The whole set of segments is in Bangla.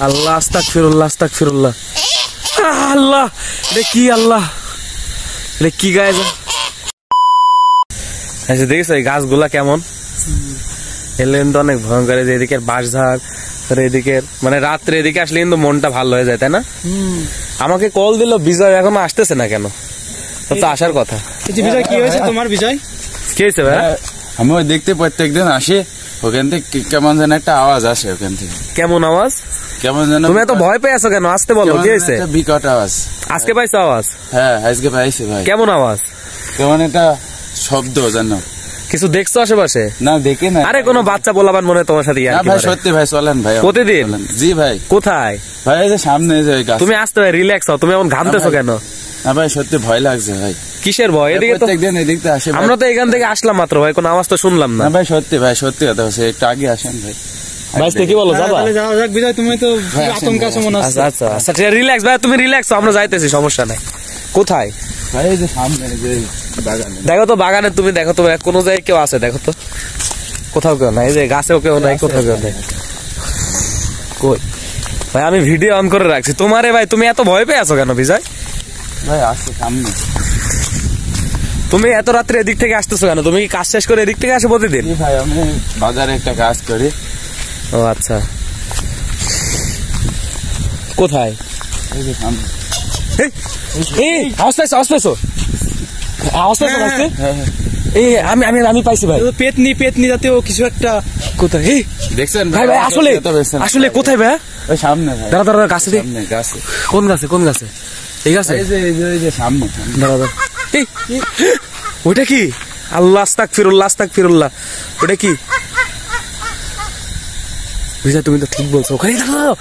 আল্লাহ আস্তাগফিরুল্লাহ আস্তাগফিরুল্লাহ। আল্লাহ এটা কি, আল্লাহ এটা কি গাছ? আচ্ছা দেখেছো এই গাছগুলা কেমন? এলে কিন্তু অনেক ভয়ঙ্কর। এদিকে বাঁশঝাড়, এদিকে মানে রাত্রে এদিকে আসলে কিন্তু মনটা ভালো হয়ে যায়, তাই না? আমাকে কল দিল বিজয়, এখনো আসতেছে না কেন? তো আসার কথা। বিজয় কি হয়েছে তোমার? বিজয় কি হয়েছে ভাই? আমি ওই দেখতে প্রত্যেকদিন আসি, ওখান থেকে কেমন যেন একটা আওয়াজ আসে ওখান থেকে। কেমন আওয়াজ? কেমন যেন। তুমি এত ভয় পেয়ে আছো কেন? আসতে বলো, কি হয়েছে? বিকট আওয়াজ। আজকে পাইছো আওয়াজ? হ্যাঁ আজকে পাইছি ভাই। কেমন আওয়াজ? কেমন একটা শব্দ জানো? কিছু দেখছো আশেপাশে? না দেখি না। আরে কোনো বাচ্চা বলাবান মনে হয় তোমার সাথে? ভাই সত্যি ভাই, চলেন ভাই। প্রতিদিন? জি ভাই। কোথায়? ভাই এই যে সামনে। তুমি আসতে ভাই, রিল্যাক্স হও। তুমি এমন ঘামতেছো কেন? না ভাই সত্যি ভয় লাগছে ভাই। কিসের ভয়? এদিকে তো প্রত্যেকদিন এদিকে আসে। আমরা তো এখান থেকে আসলাম মাত্র ভাই, কোনো আওয়াজ তো শুনলাম না। না ভাই সত্যি ভাই, সত্যি কথা হচ্ছে। একটু আগে আসেন ভাই। কি বলো, যাবা? বিজয় তুমি তো আতঙ্ক আছো মনে হচ্ছে। আচ্ছা আচ্ছা ঠিক আছে, রিল্যাক্স ভাই, তুমি রিল্যাক্স হও, আমরা যাইতেছি, সমস্যা নাই। কোথায়? ভাই এই যে সামনে যে বাগানে। দেখো তো বাগানে, তুমি দেখো তো কোনো জায়গায় কেউ আছে? দেখো তো, কোথাও কেউ নাই। এই যে গাছেও কেউ নাই, কোথাও কেউ নাই। কই ভাই, আমি ভিডিও অন করে রাখছি তোমারে। ভাই তুমি এত ভয় পেয়ে আছো কেন বিজয়? ভাই আসছে সামনে। তুমি এত রাত্রে এদিক থেকে আসতেছো কেন? তুমি কি কাজ শেষ করে এদিক থেকে আসো প্রতিদিন? ভাই আমি বাজারে একটা কাজ করি। ও আচ্ছা। কোথায়? এই যে সামনে। আমি পাইছি ভাই, পেতনি জাতীয় কিছু একটা। কোথায় দেখছেন ভাই? ভাই আসলে আসলে কোথায় ভাই? ওই সামনে ভাই। দাঁড়া দাঁড়া, গাছে গাছে। কোন গাছে? কোন গাছে? এই গাছে? এই যে সামনে। দাঁড়া দাঁড়া, ওইটা কি? আল্লাহ আস্তাগফিরুল্লাহ আস্তাগফিরুল্লাহ। ওটা কি? বুঝা, তুমি তো ঠিক বলছো। ওখানে দাঁড়াও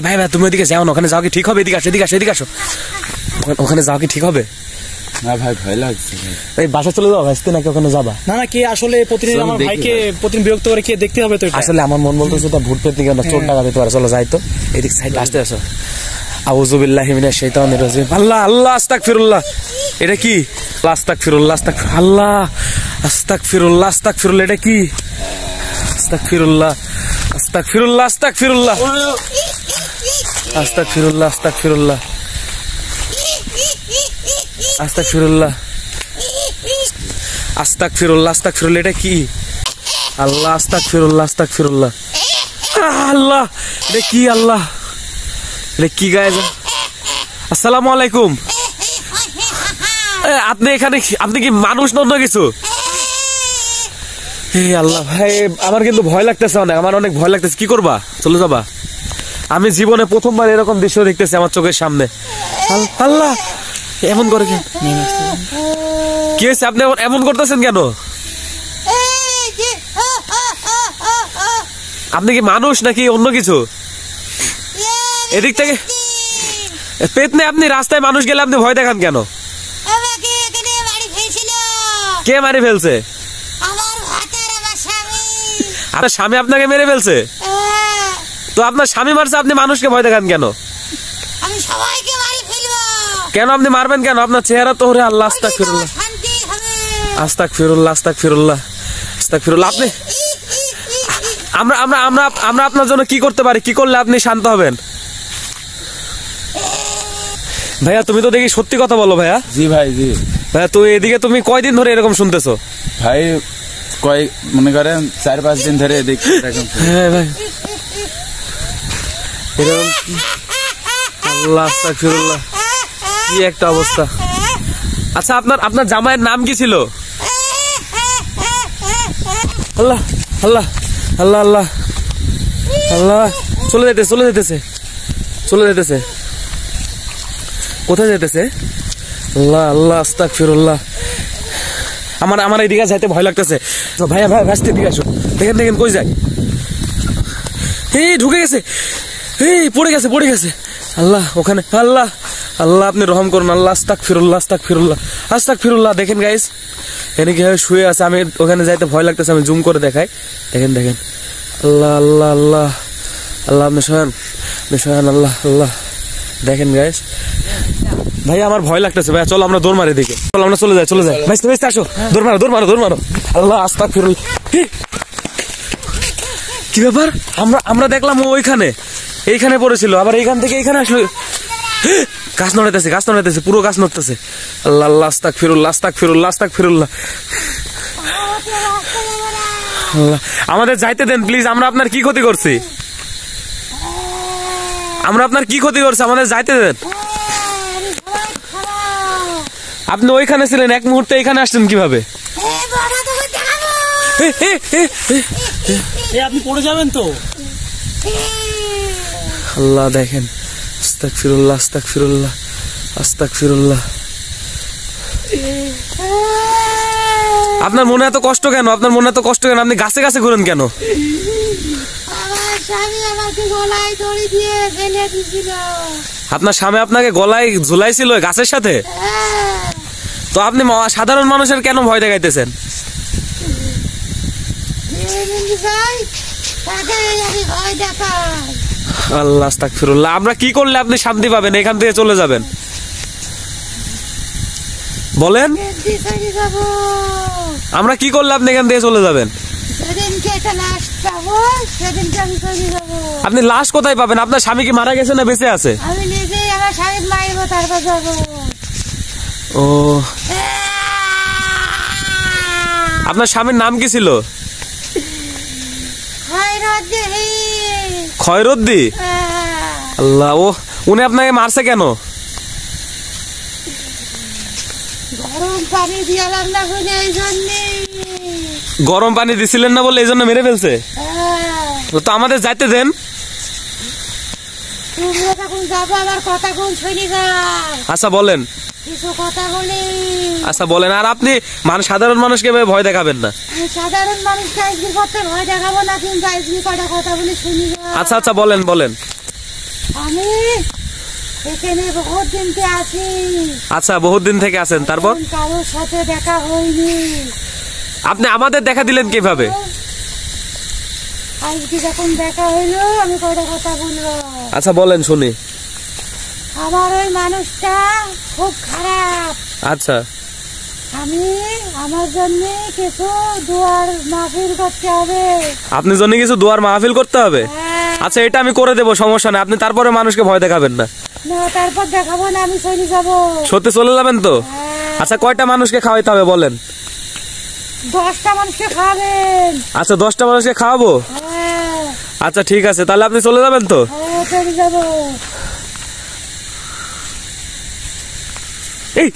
ভাই। ভাই তুমি ওদিকে যাও না, ওখানে যাও কি ঠিক হবে? এদিকে আসো, এদিকে আসো, এদিকে আসো। ওখানে যাও কি ঠিক হবে? না ভাই ভয় লাগছে। এই বাসা চলে যাও ভাসতে, নাকি ওখানে যাবা? না না, কে আসলে প্রতিদিন আমার ভাইকে প্রতিদিন বিরক্ত করে, কে দেখতে হবে তো। আসলে আমার মন বলতেছে তো ভূত পেতনি কেন, চোর টাকা পেতে পারে। চলো যাই তো, এদিক সাইড আসতে আসো। আউযু বিল্লাহি মিনাশ শাইতানির রাজিম। আল্লাহ আল্লাহ আস্তাগফিরুল্লাহ। এটা কি? আস্তাগফিরুল্লাহ আস্তাগফিরুল্লাহ। আল্লাহ আস্তাগফিরুল্লাহ আস্তাগফিরুল্লাহ। এটা কি? আস্তাগফিরুল্লাহ আস্তাগফিরুল্লাহ আস্তাগফিরুল্লাহ আস্তাগফিরুল্লাহ আস্তাগফিরুল্লাহ আস্তাগফিরুল্লাহ আস্তাগফিরুল্লাহ আস্তাগফিরুল্লাহ। এটা কি? আল্লাহ আস্তাগফিরুল্লাহ আস্তাগফিরুল্লাহ। আল্লাহ এটা কি? আল্লাহ এটা কি গায়ে? আসসালামু আলাইকুম। আপনি এখানে, আপনি কি মানুষ নন কিছু? আল্লাহ ভাই, আমার কিন্তু ভয় লাগতেছে অনেক, আমার অনেক ভয় লাগতেছে। কি করবা? চলে যাবা? আমি জীবনে প্রথমবার এরকম দৃশ্য দেখতেছি আমার চোখের সামনে। আল্লাহ এমন করে কেন? কি হয়েছে? আপনি এমন করতেছেন কেন? আপনি কি মানুষ নাকি অন্য কিছু? এদিক থেকে পেতনি, আপনি রাস্তায় মানুষ গেলে আপনি ভয় দেখান কেন? কে মারি ফেলছে? আপনার স্বামী আপনাকে মেরে ফেলছে? তো আপনার স্বামী মারছে, আপনি মানুষকে ভয় দেখান কেন? কেন আপনি মারবেন কেন? আপনার চেহারা তো ওরে আল্লাহ আস্তাগফিরুল্লাহ আস্তাগফিরুল্লাহ আস্তাগফিরুল্লাহ আস্তাগফিরুল্লাহ। আপনি আমরা আমরা আমরা আমরা আপনার জন্য কি করতে পারি? কি করলে আপনি শান্ত হবেন? ভাইয়া তুমি তো দেখি সত্যি কথা বলো ভাইয়া। জি ভাই জি। ভাইয়া তো এদিকে তুমি কয়দিন ধরে এরকম শুনতেছো? ভাই মনে করেন 4-5 দিন ধরে এদিকে এরকম। হ্যাঁ ভাই এরকম। আল্লাহ আস্তাগফিরুল্লাহ, কি একটা অবস্থা। আচ্ছা আপনার জামাইয়ের নাম কি ছিল? আল্লাহ আল্লাহ আল্লাহ আল্লাহ আল্লাহ। চলে যেতেছে। কোথায় যেতেছে? আল্লাহ আল্লাহ আস্তাগফিরুল্লাহ। আমার এইদিকে যাইতে ভয় লাগতেছে। ভাইয়া ভাই ভাসতে দিকে আসো। দেখেন কই যায়? ঢুকে গেছে। পড়ে গেছে। আল্লাহ ওখানে। আল্লাহ আল্লাহ আপনি রহম করুন। আল্লাহ আস্তাগফিরুল্লাহ আস্তাগফিরুল্লাহ আস্তাগফিরুল্লাহ। দেখেন গাইস, এখানে কিভাবে শুয়ে আছে। আমি ওখানে যাইতে ভয় লাগতেছে। আমি জুম করে দেখাই। দেখেন আল্লাহ আল্লাহ আল্লাহ আল্লাহ। আপনি শোয়ান আল্লাহ আল্লাহ। দেখেন গাইস, ভাই আমার ভয় লাগতেছে। ভাই চলো আমরা দৌড় মারি দিকে। চলো আমরা চলে যাই। ভাই আসো, দৌড় মারো। আল্লাহ আস্তাগফিরুল্লাহ। কি ব্যাপার? আমরা দেখলাম ওইখানে। এইখানে পড়েছিল, আবার এইখান থেকে এইখানে আসলো। গাছ নড়াইতেছে, গাছ নড়াইতেছে, পুরো গাছ নড়তেছে। আল্লাহ আল্লাহ, আস্তাগফিরুল্লাহ, আস্তাগফিরুল্লাহ, আস্তাগফিরুল্লাহ। আল্লাহ, আমাদের যাইতে দেন প্লিজ। আমরা আপনার কি ক্ষতি করছি? আমরা আপনার কি ক্ষতি করছি? আমাদের যাইতে দেন। আপনি ওইখানে ছিলেন, এক মুহূর্তে এখানে আসছেন কিভাবে? আপনি পড়ে যাবেন তো। আল্লাহ দেখেন, আস্তাগফিরুল্লাহ, আস্তাগফিরুল্লাহ, আস্তাগফিরুল্লাহ। আপনার মনে এত কষ্ট কেন? আপনার মনে এত কষ্ট কেন? আপনি গাছে গাছে ঘুরেন কেন? আপনার স্বামী আপনাকে গলায় ঝুলাইছিল গাছের সাথে? তো আপনি সাধারণ মানুষের কেন ভয় দেখাইতেছেন? আল্লাহ, আস্তাগফিরুল্লাহ। আমরা কি করলে আপনি শান্তি পাবেন, এখান থেকে চলে যাবেন? বলেন, আমরা কি করলে আপনি এখান থেকে চলে যাবেন? আপনি লাশ কোথায় পাবেন? আপনার স্বামী কি মারা গেছে না বেঁচে আছে? আমি নিজেই আমার স্বামী মারবো, তারপর যাবো। ও, আপনার স্বামীর নাম কি ছিল? খয়রুদ্দি। আল্লাহ, ও উনি আপনাকে মারছে কেন? গরম পানি দিয়ালাম না বলে এই জন্যে। গরম পানি দিছিলেন না বলে এই জন্য মেরে ফেলছে? তো আমাদের যাইতে দেন। তোমরা তখন যাবো, আমার কথা কোন শুনি যাও। আচ্ছা বলেন, কিছু কথা বলি। আচ্ছা বলেন। আর আপনি সাধারণ মানুষকে ভয় দেখাবেন না। সাধারণ মানুষকে আজকে করতে ভয় দেখাবো না, কিন্তু আজকে কটা কথা বলে শুনি যাও। আচ্ছা আচ্ছা বলেন বলেন। আমি এখানে বহুত দিনতে আছি। আচ্ছা, বহুত দিন থেকে আছেন, তারপর? কারোর সাথে দেখা হয়নি। আপনি আমাদের দেখা দিলেন কিভাবে? আজকে যখন দেখা হইলো, আমি কটা কথা বলবো। আচ্ছা বলেন শুনি। আমার ওই মানুষটা খুব খারাপ। আচ্ছা, আমি আমার জন্য কিছু দুয়ার মাহফিল করতে হবে। আপনি জন্য কিছু দুয়ার মাহফিল করতে হবে? হ্যাঁ। আচ্ছা, এটা আমি করে দেবো, সমস্যা নেই। আপনি তারপরে মানুষকে ভয় দেখাবেন না। না, তারপর দেখাবো না, আমি চলে যাবো। সত্যি চলে যাবেন তো? হ্যাঁ। আচ্ছা, কয়টা মানুষকে খাওয়াইতে হবে বলেন? 10টা মানুষকে খাবেন। আচ্ছা, 10টা মানুষকে খাওয়াবো? হ্যাঁ। আচ্ছা ঠিক আছে, তাহলে আপনি চলে যাবেন তো? হ্যাঁ, চলে যাবো। এই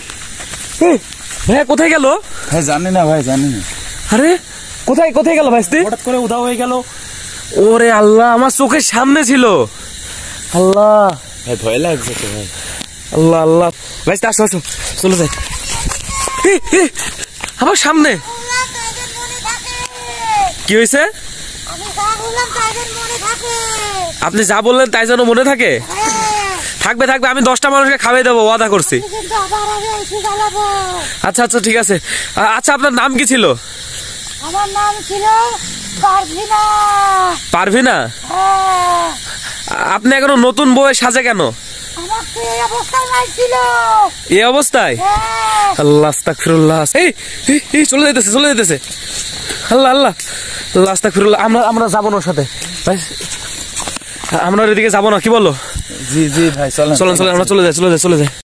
এই, ভাইয়া কোথায় গেল? ভাই জানি না, ভাই জানি না। আরে কোথায় কোথায় গেল ভাইস্তি? হঠাৎ করে উধাও হয়ে গেল। ওরে আল্লাহ, আমার চোখের সামনে ছিল। আল্লাহ, ভাই ভয় লাগছে তো ভাই। আল্লাহ আল্লাহ। ভাইস্তি আসো আসো, চলে যাই। আমার সামনে তাদের মনে থাকে। কি হয়েছে? আমি যা বললাম তাদের মনে থাকে। আপনি যা বললেন তাই যেন মনে থাকে? হ্যাঁ। থাকবে থাকবে, আমি 10টা মানুষকে খাওয়াই দেবো, ওয়াদা করছি। কিন্তু আবার আমি এসে জ্বালাবো। আচ্ছা আচ্ছা ঠিক আছে। আচ্ছা, আপনার নাম কি ছিল? আমার নাম ছিল পারভিনা। পারভিনা? হ্যাঁ। আপনি এখনো নতুন বউয়ের সাজে কেন? আমাকে এই অবস্থায় মারছিল। এই অবস্থায়? হ্যাঁ। আল্লাহ, আস্তাগফিরুল্লাহ। এই এই, এই চলে যাইতেছে, চলে যাইতেছে। আল্লাহ আল্লাহ, আল্লাহ আস্তাগফিরুল্লাহ। আমরা যাবো না ওর সাথে ভাই, আমরা ওর দিকে যাবো না, কি বলো? জি জি ভাই, চলেন চলেন চলেন, আমরা চলে যাই, চলে যাই, চলে যাই।